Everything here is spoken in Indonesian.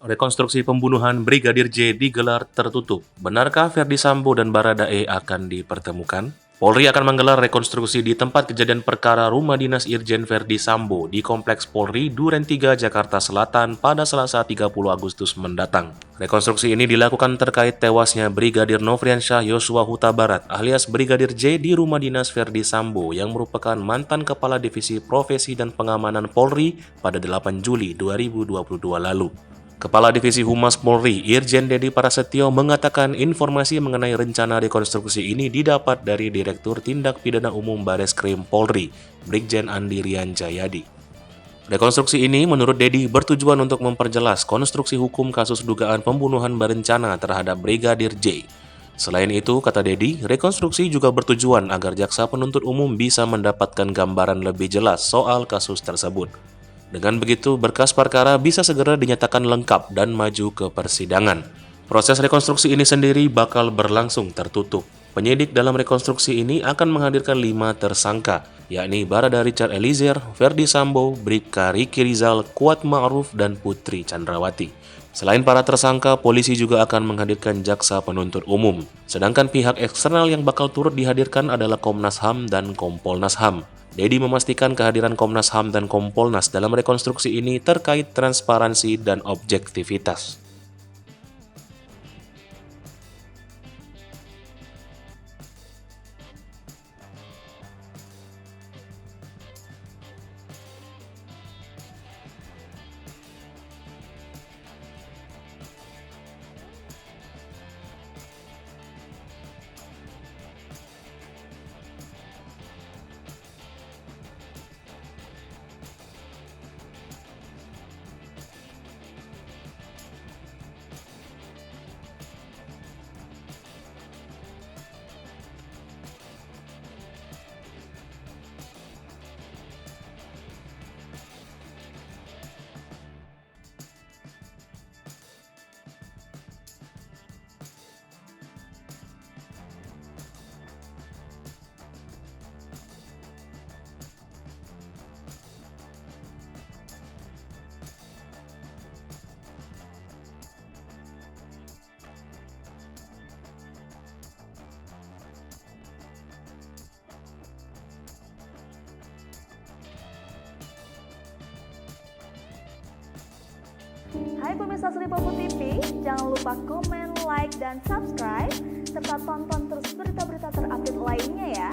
Rekonstruksi pembunuhan Brigadir J digelar tertutup. Benarkah Verdi Sambo dan Baradae akan dipertemukan? Polri akan menggelar rekonstruksi di tempat kejadian perkara rumah dinas Irjen Verdi Sambo di Kompleks Polri Duren 3, Jakarta Selatan pada Selasa 30 Agustus mendatang. Rekonstruksi ini dilakukan terkait tewasnya Brigadir Nofriansyah Yosua Huta Barat alias Brigadir J di rumah dinas Verdi Sambo yang merupakan mantan Kepala Divisi Profesi dan Pengamanan Polri pada 8 Juli 2022 lalu. Kepala Divisi Humas Polri, Irjen Dedi Prasetyo mengatakan informasi mengenai rencana rekonstruksi ini didapat dari Direktur Tindak Pidana Umum Bareskrim Polri, Brigjen Andi Rian Jayadi. Rekonstruksi ini menurut Dedi bertujuan untuk memperjelas konstruksi hukum kasus dugaan pembunuhan berencana terhadap Brigadir J. Selain itu, kata Dedi, rekonstruksi juga bertujuan agar jaksa penuntut umum bisa mendapatkan gambaran lebih jelas soal kasus tersebut. Dengan begitu, berkas perkara bisa segera dinyatakan lengkap dan maju ke persidangan. Proses rekonstruksi ini sendiri bakal berlangsung tertutup. Penyidik dalam rekonstruksi ini akan menghadirkan 5 tersangka, yakni Barada Richard Eliezer, Verdi Sambo, Bribka Riki Rizal, Kuat Ma'ruf, dan Putri Chandrawati. Selain para tersangka, polisi juga akan menghadirkan jaksa penuntut umum. Sedangkan pihak eksternal yang bakal turut dihadirkan adalah Komnas HAM dan Kompolnas HAM. Dedi memastikan kehadiran Komnas HAM dan Kompolnas dalam rekonstruksi ini terkait transparansi dan objektivitas. Hai pemirsa Sri Popo TV, jangan lupa komen, like, dan subscribe, serta tonton terus berita-berita terupdate lainnya ya.